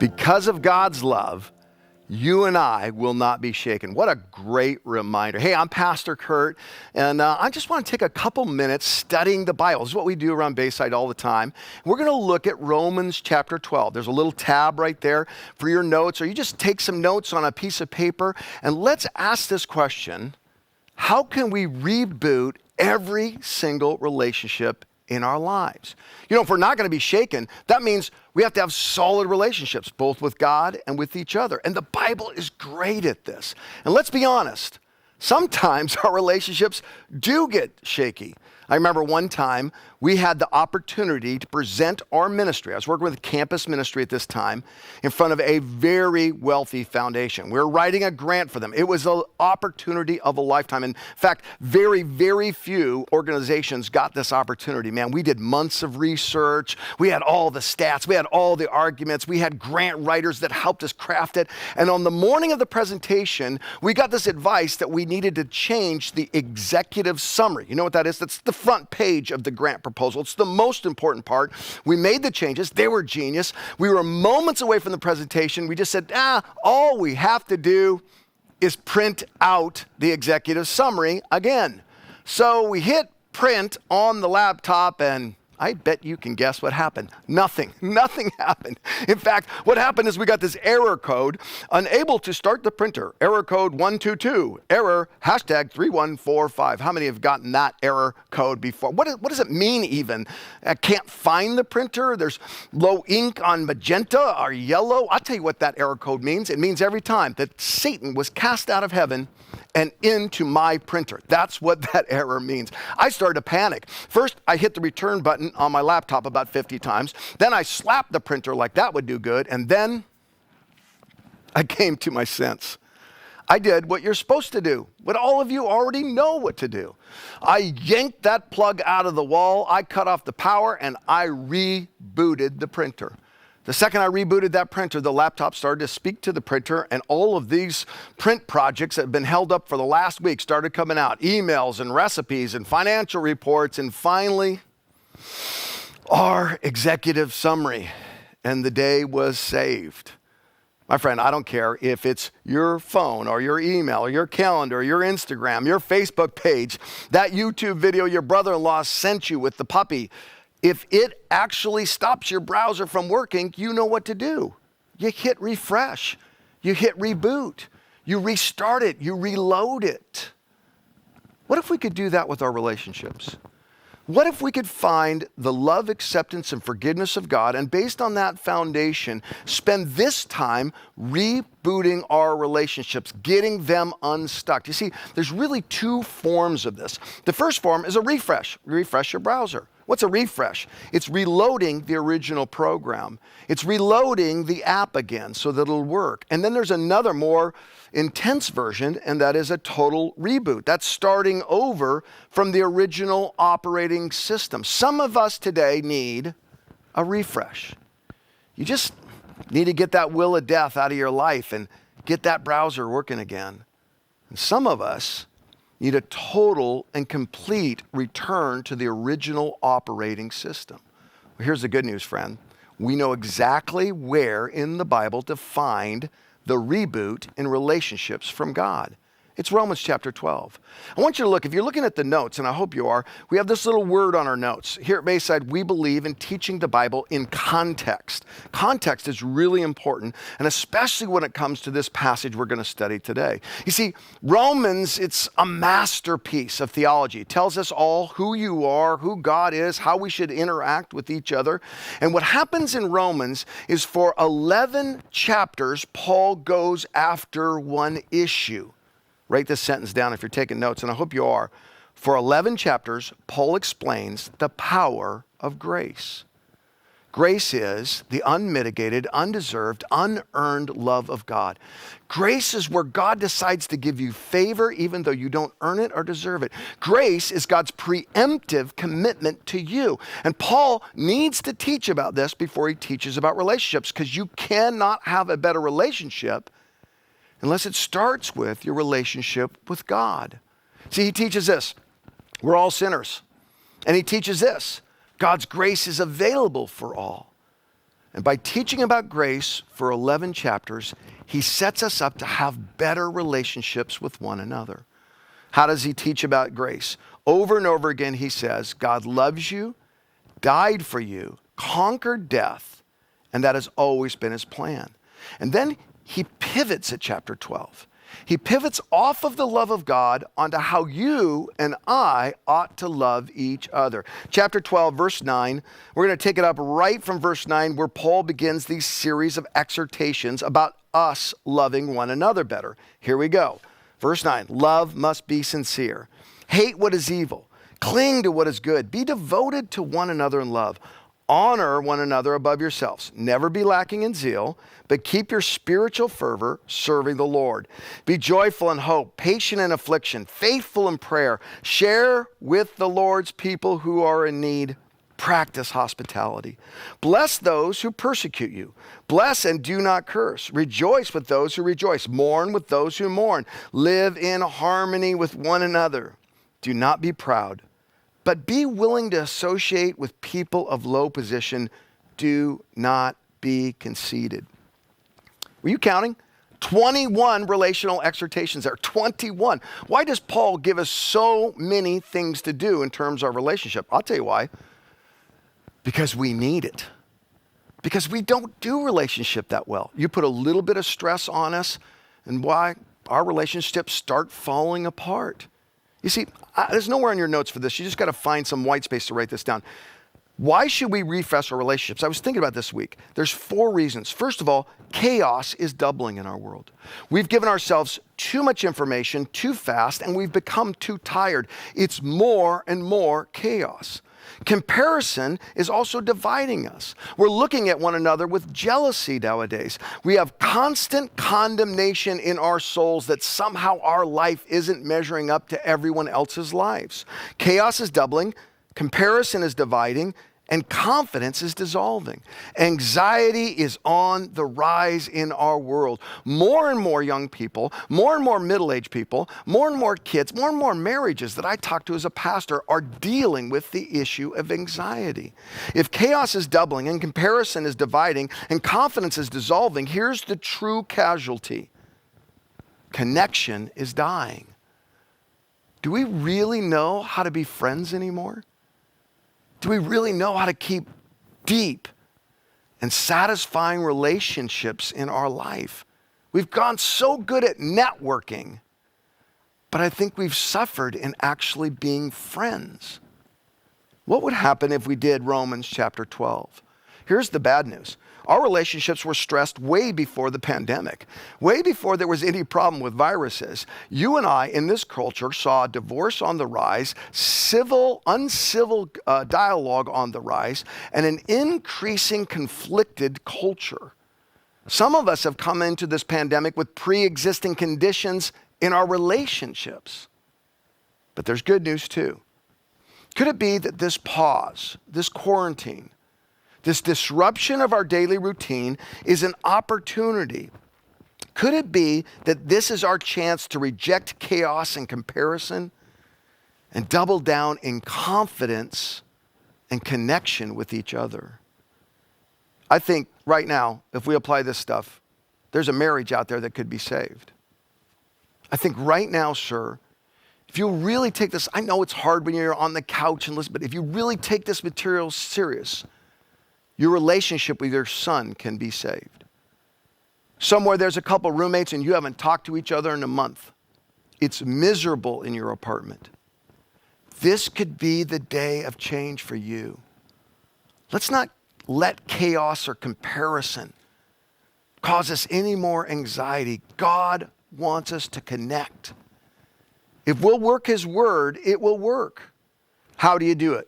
Because of God's love, you and I will not be shaken. What a great reminder. Hey, I'm Pastor Curt, and I just want to take a couple minutes studying the Bible. This is what we do around Bayside all the time. We're going to look at Romans chapter 12. There's a little tab right there for your notes, or you just take some notes on a piece of paper, and let's ask this question: how can we reboot every single relationship in our lives? You know, if we're not going to be shaken, that means we have to have solid relationships, both with God and with each other. And the Bible is great at this. And let's be honest, sometimes our relationships do get shaky. I remember one time we had the opportunity to present our ministry. I was working with a campus ministry at this time in front of a very wealthy foundation. We were writing a grant for them. It was an opportunity of a lifetime. In fact, very, very few organizations got this opportunity. Man, we did months of research. We had all the stats. We had all the arguments. We had grant writers that helped us craft it. And on the morning of the presentation, we got this advice that we needed to change the executive summary. You know what that is? That's the front page of the grant proposal. It's the most important part. We made the changes. They were genius. We were moments away from the presentation. We just said, all we have to do is print out the executive summary again. So we hit print on the laptop, and I bet you can guess what happened. Nothing happened. In fact, what happened is we got this error code, unable to start the printer. Error code 122, error, #3145. How many have gotten that error code before? What does it mean even? I can't find the printer. There's low ink on magenta or yellow. I'll tell you what that error code means. It means every time that Satan was cast out of heaven and into my printer. That's what that error means. I started to panic. First, I hit the return button on my laptop about 50 times. Then I slapped the printer like that would do good. And then I came to my sense. I did what you're supposed to do, what all of you already know what to do. I yanked that plug out of the wall, I cut off the power, and I rebooted the printer. The second I rebooted that printer, the laptop started to speak to the printer, and all of these print projects that had been held up for the last week started coming out. Emails and recipes and financial reports, and finally, our executive summary. And the day was saved. My friend, I don't care if it's your phone or your email or your calendar or your Instagram, your Facebook page, that YouTube video your brother-in-law sent you with the puppy. If it actually stops your browser from working, you know what to do. You hit refresh, you hit reboot, you restart it, you reload it. What if we could do that with our relationships? What if we could find the love, acceptance, and forgiveness of God, and based on that foundation, spend this time rebooting our relationships, getting them unstuck? You see, there's really two forms of this. The first form is a refresh. Refresh your browser. What's a refresh? It's reloading the original program. It's reloading the app again so that it'll work. And then there's another more intense version, and that is a total reboot. That's starting over from the original operating system. Some of us today need a refresh. You just need to get that will of death out of your life and get that browser working again. And some of us need a total and complete return to the original operating system. Well, here's the good news, friend. We know exactly where in the Bible to find the reboot in relationships from God. It's Romans chapter 12. I want you to look, if you're looking at the notes, and I hope you are, we have this little word on our notes. Here at Bayside, we believe in teaching the Bible in context. Context is really important, and especially when it comes to this passage we're going to study today. You see, Romans, it's a masterpiece of theology. It tells us all who you are, who God is, how we should interact with each other. And what happens in Romans is for 11 chapters, Paul goes after one issue. Write this sentence down if you're taking notes, and I hope you are. For 11 chapters, Paul explains the power of grace. Grace is the unmitigated, undeserved, unearned love of God. Grace is where God decides to give you favor even though you don't earn it or deserve it. Grace is God's preemptive commitment to you. And Paul needs to teach about this before he teaches about relationships, because you cannot have a better relationship unless it starts with your relationship with God. See, he teaches this: we're all sinners. And he teaches this: God's grace is available for all. And by teaching about grace for 11 chapters, he sets us up to have better relationships with one another. How does he teach about grace? Over and over again, he says, God loves you, died for you, conquered death, and that has always been his plan. And then he pivots at chapter 12. He pivots off of the love of God onto how you and I ought to love each other. Chapter 12, verse 9, we're going to take it up right from verse 9 where Paul begins these series of exhortations about us loving one another better. Here we go. Verse 9, love must be sincere. Hate what is evil. Cling to what is good. Be devoted to one another in love. Honor one another above yourselves. Never be lacking in zeal, but keep your spiritual fervor serving the Lord. Be joyful in hope, patient in affliction, faithful in prayer. Share with the Lord's people who are in need. Practice hospitality. Bless those who persecute you. Bless and do not curse. Rejoice with those who rejoice. Mourn with those who mourn. Live in harmony with one another. Do not be proud, but be willing to associate with people of low position. Do not be conceited. Were you counting? 21 relational exhortations there. 21. Why does Paul give us so many things to do in terms of our relationship? I'll tell you why. Because we need it. Because we don't do relationship that well. You put a little bit of stress on us, and why? Our relationships start falling apart. You see, there's nowhere on your notes for this. You just got to find some white space to write this down. Why should we refresh our relationships? I was thinking about this week. There's 4 reasons. First of all, chaos is doubling in our world. We've given ourselves too much information too fast, and we've become too tired. It's more and more chaos. Comparison is also dividing us. We're looking at one another with jealousy nowadays. We have constant condemnation in our souls that somehow our life isn't measuring up to everyone else's lives. Chaos is doubling, comparison is dividing, and confidence is dissolving. Anxiety is on the rise in our world. More and more young people, more and more middle-aged people, more and more kids, more and more marriages that I talk to as a pastor are dealing with the issue of anxiety. If chaos is doubling and comparison is dividing and confidence is dissolving, here's the true casualty. Connection is dying. Do we really know how to be friends anymore? Do we really know how to keep deep and satisfying relationships in our life? We've gone so good at networking, but I think we've suffered in actually being friends. What would happen if we did Romans chapter 12? Here's the bad news. Our relationships were stressed way before the pandemic, way before there was any problem with viruses. You and I in this culture saw divorce on the rise, uncivil dialogue on the rise, and an increasing conflicted culture. Some of us have come into this pandemic with pre-existing conditions in our relationships. But there's good news too. Could it be that this pause, this quarantine, this disruption of our daily routine is an opportunity? Could it be that this is our chance to reject chaos and comparison and double down in confidence and connection with each other? I think right now, if we apply this stuff, there's a marriage out there that could be saved. I think right now, sir, if you really take this, I know it's hard when you're on the couch and listen, but if you really take this material serious, your relationship with your son can be saved. Somewhere there's a couple roommates and you haven't talked to each other in a month. It's miserable in your apartment. This could be the day of change for you. Let's not let chaos or comparison cause us any more anxiety. God wants us to connect. If we'll work his word, it will work. How do you do it?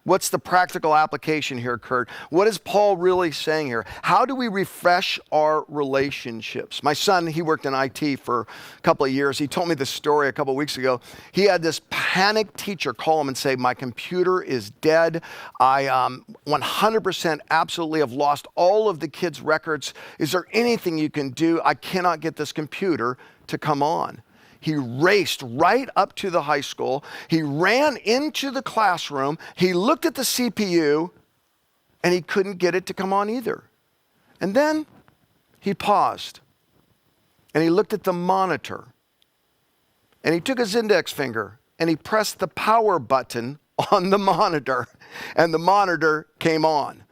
What's the practical application here, Curt? What is Paul really saying here? How do we refresh our relationships? My son, he worked in IT for a couple of years. He told me this story a couple of weeks ago. He had this panicked teacher call him and say, my computer is dead. I 100% absolutely have lost all of the kids' records. Is there anything you can do? I cannot get this computer to come on. He raced right up to the high school. He ran into the classroom. He looked at the CPU, and he couldn't get it to come on either. And then he paused and he looked at the monitor and he took his index finger and he pressed the power button on the monitor and the monitor came on.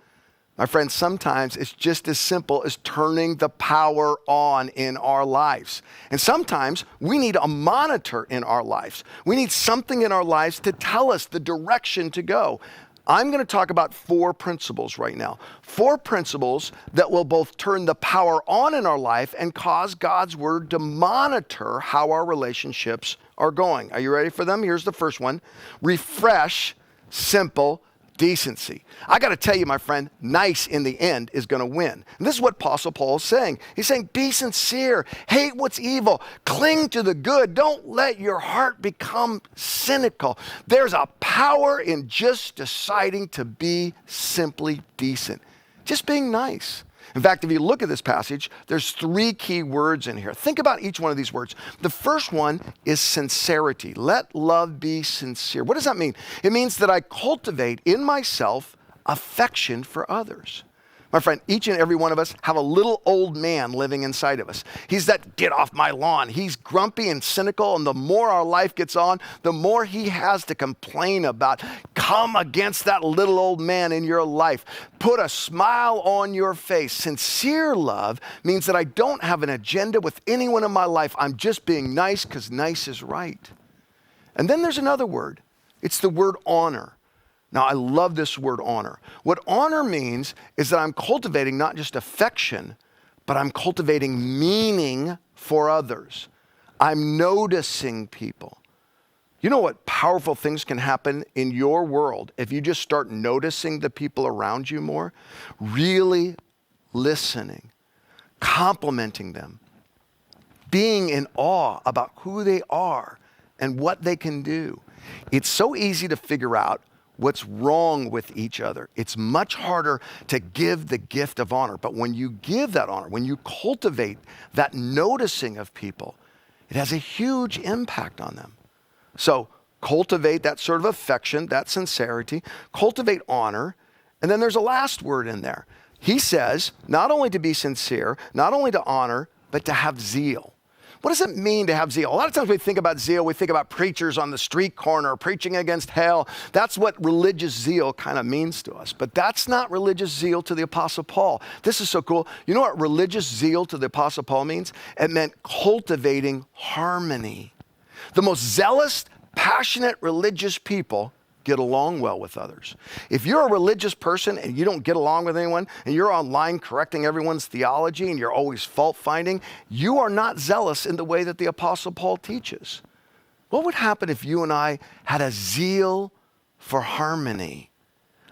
My friends, sometimes it's just as simple as turning the power on in our lives. And sometimes we need a monitor in our lives. We need something in our lives to tell us the direction to go. I'm going to talk about 4 principles right now. 4 principles that will both turn the power on in our life and cause God's word to monitor how our relationships are going. Are you ready for them? Here's the first one. Refresh, simple, decency. I got to tell you, my friend, nice in the end is going to win. And this is what Apostle Paul is saying. He's saying, be sincere, hate what's evil, cling to the good. Don't let your heart become cynical. There's a power in just deciding to be simply decent, just being nice. In fact, if you look at this passage, there's 3 key words in here. Think about each one of these words. The first one is sincerity. Let love be sincere. What does that mean? It means that I cultivate in myself affection for others. My friend, each and every one of us have a little old man living inside of us. He's that get off my lawn. He's grumpy and cynical, and the more our life gets on, the more he has to complain about. Come against that little old man in your life. Put a smile on your face. Sincere love means that I don't have an agenda with anyone in my life. I'm just being nice because nice is right. And then there's another word. It's the word honor. Now, I love this word honor. What honor means is that I'm cultivating not just affection, but I'm cultivating meaning for others. I'm noticing people. You know what powerful things can happen in your world if you just start noticing the people around you more? Really listening, complimenting them, being in awe about who they are and what they can do. It's so easy to figure out what's wrong with each other. It's much harder to give the gift of honor. But when you give that honor, when you cultivate that noticing of people, it has a huge impact on them. So cultivate that sort of affection, that sincerity, cultivate honor. And then there's a last word in there. He says, not only to be sincere, not only to honor, but to have zeal. What does it mean to have zeal? A lot of times we think about zeal, we think about preachers on the street corner preaching against hell. That's what religious zeal kind of means to us. But that's not religious zeal to the Apostle Paul. This is so cool. You know what religious zeal to the Apostle Paul means? It meant cultivating harmony. The most zealous, passionate religious people get along well with others. If you're a religious person and you don't get along with anyone and you're online correcting everyone's theology and you're always fault finding, you are not zealous in the way that the Apostle Paul teaches. What would happen if you and I had a zeal for harmony,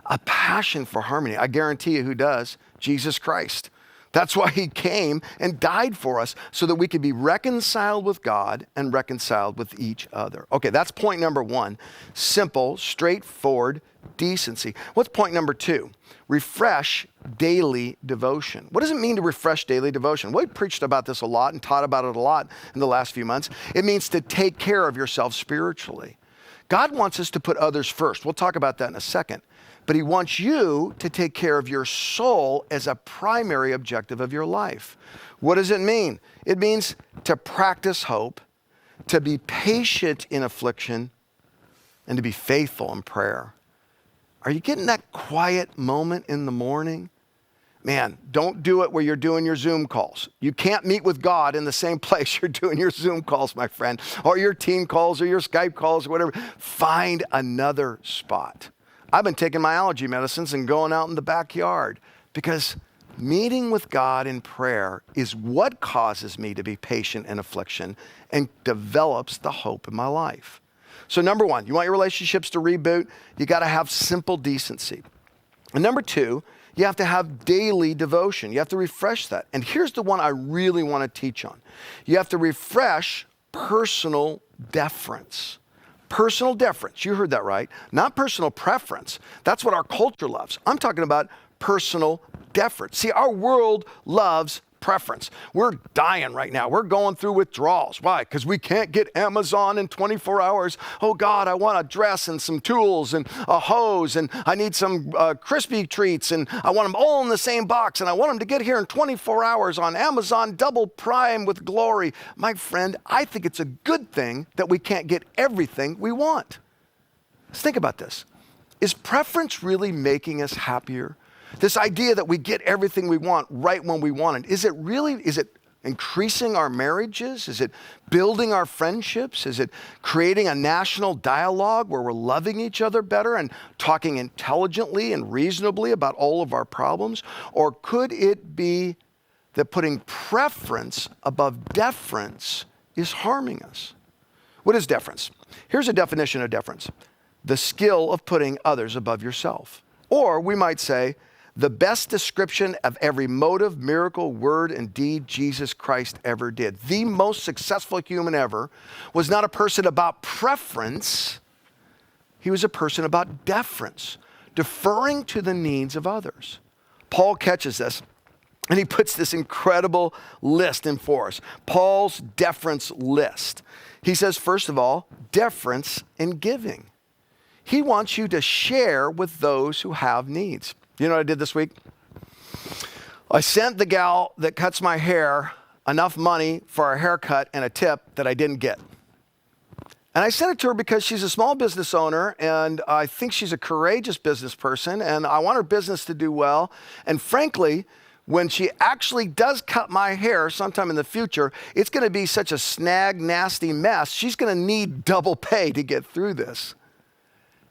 a passion for harmony? I guarantee you who does? Jesus Christ. That's why he came and died for us so that we could be reconciled with God and reconciled with each other. Okay, that's point number 1. Simple, straightforward, decency. What's point number 2? Refresh daily devotion. What does it mean to refresh daily devotion? We preached about this a lot and taught about it a lot in the last few months. It means to take care of yourself spiritually. God wants us to put others first. We'll talk about that in a second. But he wants you to take care of your soul as a primary objective of your life. What does it mean? It means to practice hope, to be patient in affliction, and to be faithful in prayer. Are you getting that quiet moment in the morning? Man, don't do it where you're doing your Zoom calls. You can't meet with God in the same place you're doing your Zoom calls, my friend, or your team calls or your Skype calls or whatever. Find another spot. I've been taking my allergy medicines and going out in the backyard because meeting with God in prayer is what causes me to be patient in affliction and develops the hope in my life. So number 1, you want your relationships to reboot, you got to have simple decency. And number 2, you have to have daily devotion. You have to refresh that. And here's the one I really want to teach on. You have to refresh personal deference. Personal deference, you heard that right, not personal preference. That's what our culture loves. I'm talking about personal deference. See, our world loves preference. We're dying right now. We're going through withdrawals. Why? Because we can't get Amazon in 24 hours. Oh God, I want a dress and some tools and a hose, and I need some crispy treats, and I want them all in the same box, and I want them to get here in 24 hours on Amazon double prime with glory. My friend, I think it's a good thing that we can't get everything we want. Let's think about this. Is preference really making us happier? This idea that we get everything we want right when we want it, is it increasing our marriages? Is it building our friendships? Is it creating a national dialogue where we're loving each other better and talking intelligently and reasonably about all of our problems? Or could it be that putting preference above deference is harming us? What is deference? Here's a definition of deference: the skill of putting others above yourself. Or we might say, the best description of every motive, miracle, word, and deed Jesus Christ ever did. The most successful human ever was not a person about preference. He was a person about deference, deferring to the needs of others. Paul catches this, and he puts this incredible list in for us. Paul's deference list. He says, first of all, deference in giving. He wants you to share with those who have needs. You know what I did this week? I sent the gal that cuts my hair enough money for a haircut and a tip that I didn't get. And I sent it to her because she's a small business owner, and I think she's a courageous business person, and I want her business to do well. And frankly, when she actually does cut my hair sometime in the future, it's going to be such a snag, nasty mess. She's going to need double pay to get through this.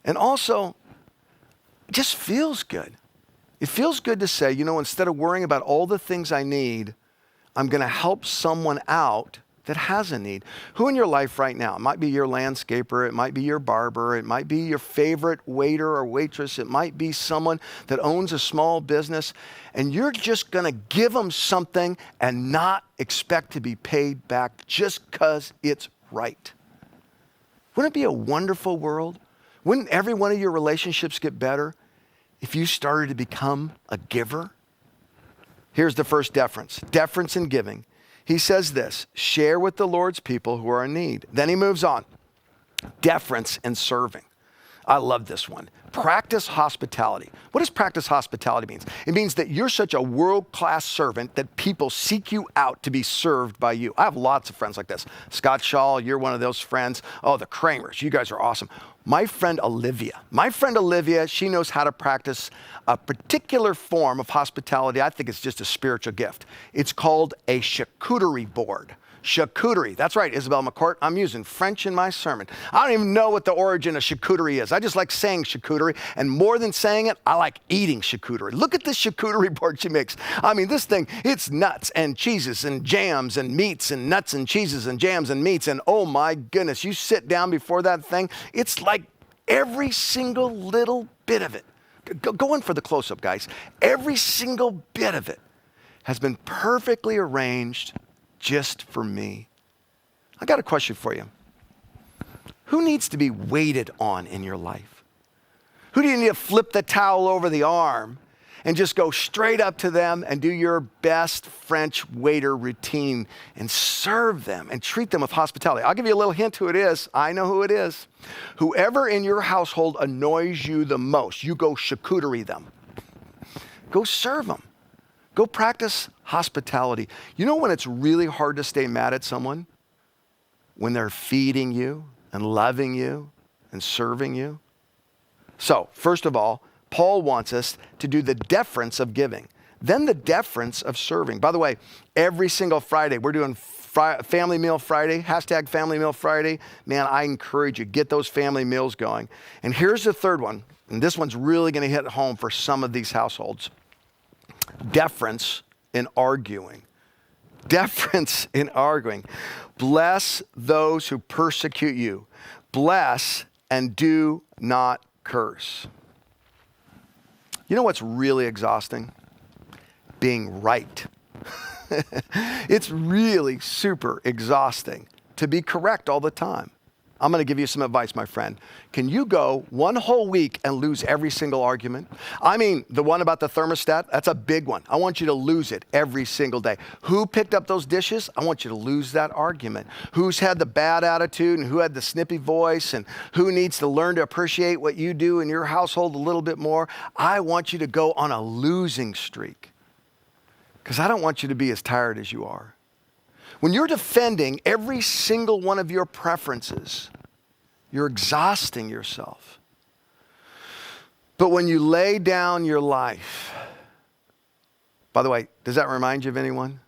And also, it just feels good. It feels good to say, you know, instead of worrying about all the things I need, I'm going to help someone out that has a need. Who in your life right now? It might be your landscaper. It might be your barber. It might be your favorite waiter or waitress. It might be someone that owns a small business, and you're just going to give them something and not expect to be paid back just because it's right. Wouldn't it be a wonderful world? Wouldn't every one of your relationships get better if you started to become a giver? Here's the first deference. Deference in giving. He says this: share with the Lord's people who are in need. Then he moves on. Deference in serving. I love this one. Practice hospitality. What does practice hospitality mean? It means that you're such a world-class servant that people seek you out to be served by you. I have lots of friends like this. Scott Shaw, you're one of those friends. Oh, the Kramers, you guys are awesome. My friend Olivia, she knows how to practice a particular form of hospitality. I think it's just a spiritual gift. It's called a charcuterie board. Charcuterie. That's right, Isabel McCourt. I'm using French in my sermon. I don't even know what the origin of charcuterie is. I just like saying charcuterie, and more than saying it, I like eating charcuterie. Look at this charcuterie board she makes. I mean, this thing, it's nuts and cheeses and jams and meats and nuts and cheeses and jams and meats, and oh my goodness, you sit down before that thing, it's like every single little bit of it. Go in for the close-up, guys. Every single bit of it has been perfectly arranged just for me. I got a question for you. Who needs to be waited on in your life? Who do you need to flip the towel over the arm and just go straight up to them and do your best French waiter routine and serve them and treat them with hospitality? I'll give you a little hint who it is. I know who it is. Whoever in your household annoys you the most, you go charcuterie them. Go serve them. Go practice hospitality. You know when it's really hard to stay mad at someone? When they're feeding you and loving you and serving you. So, first of all, Paul wants us to do the deference of giving, then the deference of serving. By the way, every single Friday, we're doing Family Meal Friday, hashtag Family Meal Friday. Man, I encourage you, get those family meals going. And here's the third one, and this one's really going to hit home for some of these households. Deference in arguing. Deference in arguing. Bless those who persecute you. Bless and do not curse. You know what's really exhausting? Being right. It's really super exhausting to be correct all the time. I'm going to give you some advice, my friend. Can you go one whole week and lose every single argument? I mean, the one about the thermostat, that's a big one. I want you to lose it every single day. Who picked up those dishes? I want you to lose that argument. Who's had the bad attitude and who had the snippy voice and who needs to learn to appreciate what you do in your household a little bit more? I want you to go on a losing streak because I don't want you to be as tired as you are. When you're defending every single one of your preferences, you're exhausting yourself. But when you lay down your life, by the way, does that remind you of anyone?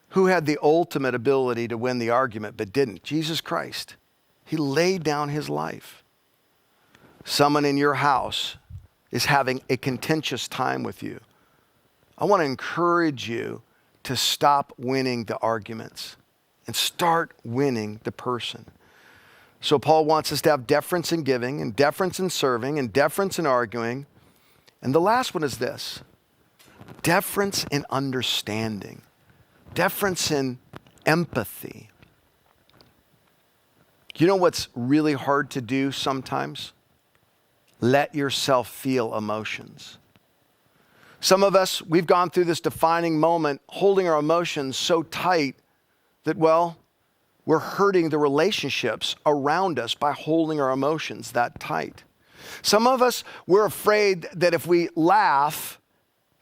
Who had the ultimate ability to win the argument but didn't? Jesus Christ. He laid down his life. Someone in your house is having a contentious time with you. I want to encourage you to stop winning the arguments and start winning the person. So Paul wants us to have deference in giving and deference in serving and deference in arguing. And the last one is this: deference in understanding, deference in empathy. You know what's really hard to do sometimes? Let yourself feel emotions. Some of us, we've gone through this defining moment holding our emotions so tight that, well, we're hurting the relationships around us by holding our emotions that tight. Some of us, we're afraid that if we laugh,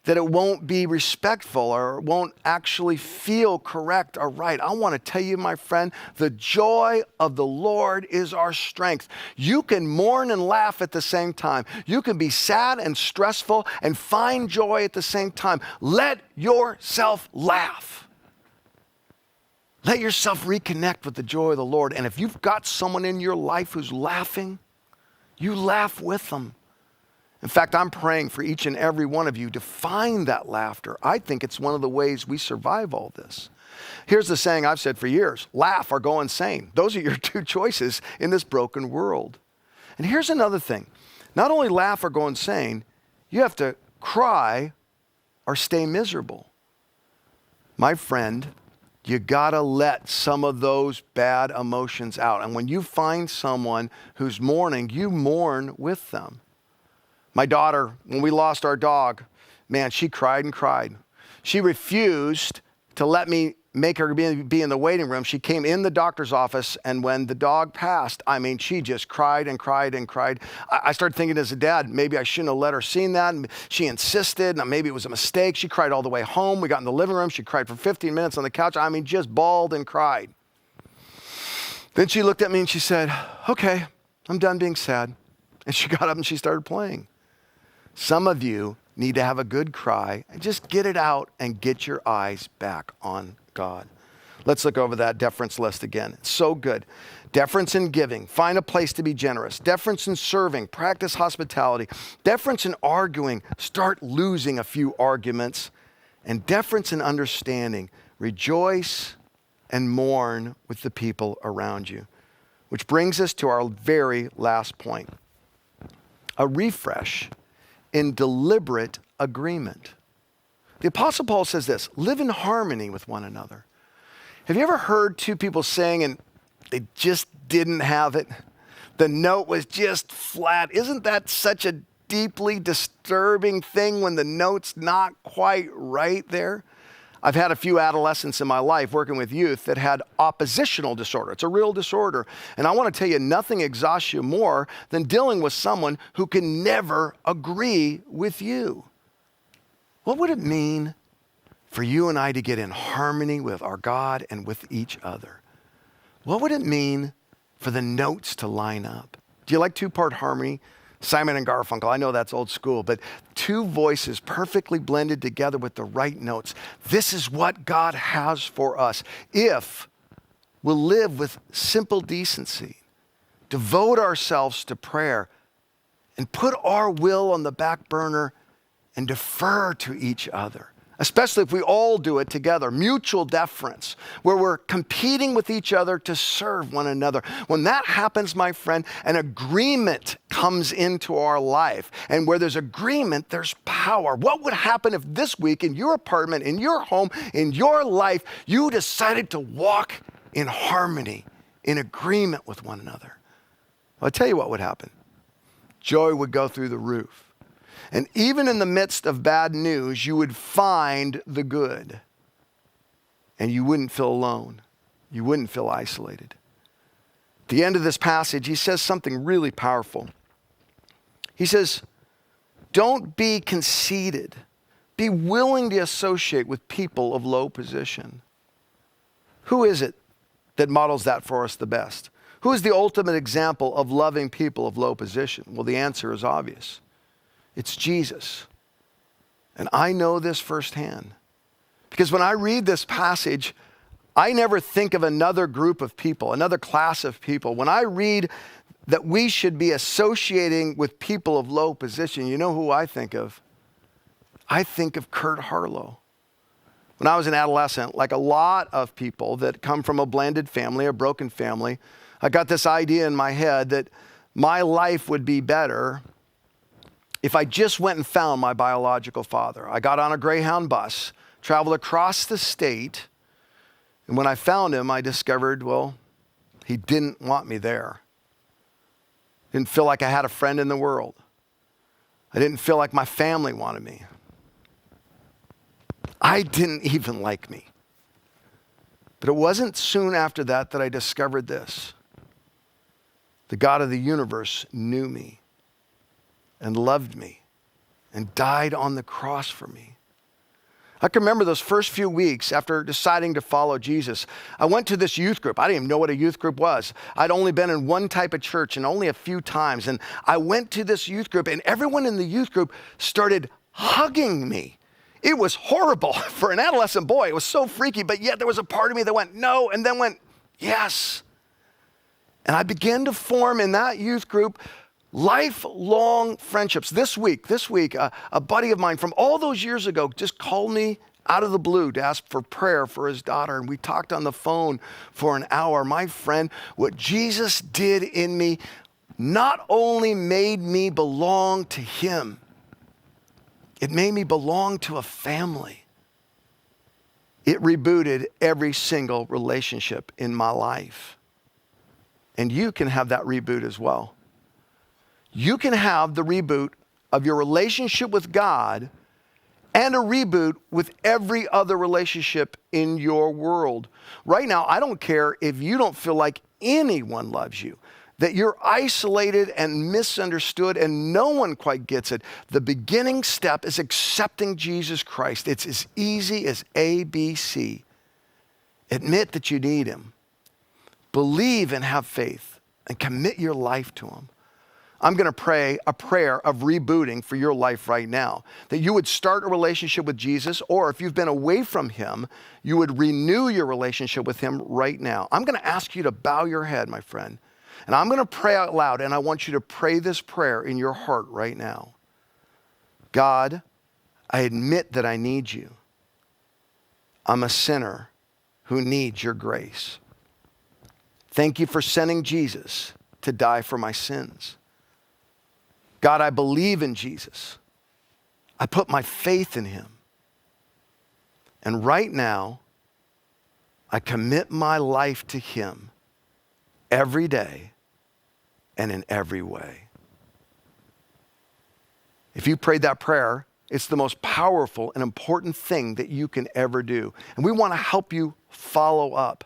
that it won't be respectful or it won't actually feel correct or right. I want to tell you, my friend, the joy of the Lord is our strength. You can mourn and laugh at the same time. You can be sad and stressful and find joy at the same time. Let yourself laugh. Let yourself reconnect with the joy of the Lord. And if you've got someone in your life who's laughing, you laugh with them. In fact, I'm praying for each and every one of you to find that laughter. I think it's one of the ways we survive all this. Here's the saying I've said for years: laugh or go insane. Those are your two choices in this broken world. And here's another thing. Not only laugh or go insane, you have to cry or stay miserable. My friend, you gotta let some of those bad emotions out. And when you find someone who's mourning, you mourn with them. My daughter, when we lost our dog, man, she cried and cried. She refused to let me make her be in the waiting room. She came in the doctor's office, and when the dog passed, I mean, she just cried and cried and cried. I started thinking as a dad, maybe I shouldn't have let her see that. And she insisted, and maybe it was a mistake. She cried all the way home. We got in the living room. She cried for 15 minutes on the couch. I mean, just bawled and cried. Then she looked at me and she said, "Okay, I'm done being sad." And she got up and she started playing. Some of you need to have a good cry and just get it out and get your eyes back on God. Let's look over that deference list again. It's so good. Deference in giving. Find a place to be generous. Deference in serving. Practice hospitality. Deference in arguing. Start losing a few arguments. And deference in understanding. Rejoice and mourn with the people around you. Which brings us to our very last point. A refresh in deliberate agreement. The Apostle Paul says this: live in harmony with one another. Have you ever heard two people saying and they just didn't have it? The note was just flat. Isn't that such a deeply disturbing thing when the note's not quite right there? I've had a few adolescents in my life working with youth that had oppositional disorder. It's a real disorder. And I want to tell you, nothing exhausts you more than dealing with someone who can never agree with you. What would it mean for you and I to get in harmony with our God and with each other? What would it mean for the notes to line up? Do you like two-part harmony? Simon and Garfunkel, I know that's old school, but two voices perfectly blended together with the right notes. This is what God has for us. If we'll live with simple decency, devote ourselves to prayer, and put our will on the back burner and defer to each other. Especially if we all do it together, mutual deference, where we're competing with each other to serve one another. When that happens, my friend, an agreement comes into our life. And where there's agreement, there's power. What would happen if this week in your apartment, in your home, in your life, you decided to walk in harmony in agreement with one another. I'll tell you what would happen. Joy would go through the roof. And even in the midst of bad news, you would find the good. And you wouldn't feel alone. You wouldn't feel isolated. At the end of this passage, he says something really powerful. He says, don't be conceited. Be willing to associate with people of low position. Who is it that models that for us the best? Who is the ultimate example of loving people of low position? Well, the answer is obvious. It's Jesus. And I know this firsthand. Because when I read this passage, I never think of another group of people, another class of people. When I read that we should be associating with people of low position, you know who I think of? I think of Curt Harlow. When I was an adolescent, like a lot of people that come from a blended family, a broken family, I got this idea in my head that my life would be better if I just went and found my biological father. I got on a Greyhound bus, traveled across the state, and when I found him, I discovered, well, he didn't want me there. Didn't feel like I had a friend in the world. I didn't feel like my family wanted me. I didn't even like me. But it wasn't soon after that that I discovered this. The God of the universe knew me and loved me and died on the cross for me. I can remember those first few weeks after deciding to follow Jesus. I went to this youth group. I didn't even know what a youth group was. I'd only been in one type of church and only a few times. And I went to this youth group and everyone in the youth group started hugging me. It was horrible for an adolescent boy. It was so freaky, but yet there was a part of me that went, no, and then went, yes. And I began to form in that youth group lifelong friendships. This week, a buddy of mine from all those years ago just called me out of the blue to ask for prayer for his daughter. And we talked on the phone for an hour. My friend, what Jesus did in me not only made me belong to him, it made me belong to a family. It rebooted every single relationship in my life. And you can have that reboot as well. You can have the reboot of your relationship with God and a reboot with every other relationship in your world. Right now, I don't care if you don't feel like anyone loves you, that you're isolated and misunderstood and no one quite gets it. The beginning step is accepting Jesus Christ. It's as easy as ABC. Admit that you need him. Believe and have faith and commit your life to him. I'm going to pray a prayer of rebooting for your life right now. That you would start a relationship with Jesus, or if you've been away from him, you would renew your relationship with him right now. I'm going to ask you to bow your head, my friend. And I'm going to pray out loud, and I want you to pray this prayer in your heart right now. God, I admit that I need you. I'm a sinner who needs your grace. Thank you for sending Jesus to die for my sins. God, I believe in Jesus. I put my faith in him. And right now, I commit my life to him every day and in every way. If you prayed that prayer, it's the most powerful and important thing that you can ever do. And we want to help you follow up.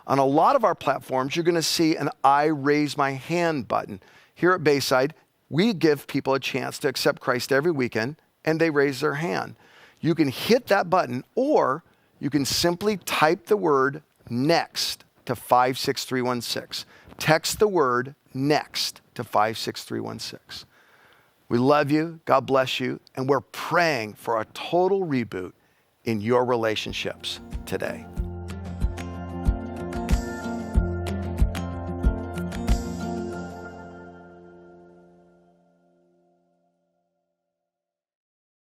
On a lot of our platforms, you're going to see an I raise my hand button. Here at Bayside, we give people a chance to accept Christ every weekend, and they raise their hand. You can hit that button, or you can simply type the word NEXT to 56316. Text the word NEXT to 56316. We love you, God bless you, and we're praying for a total reboot in your relationships today.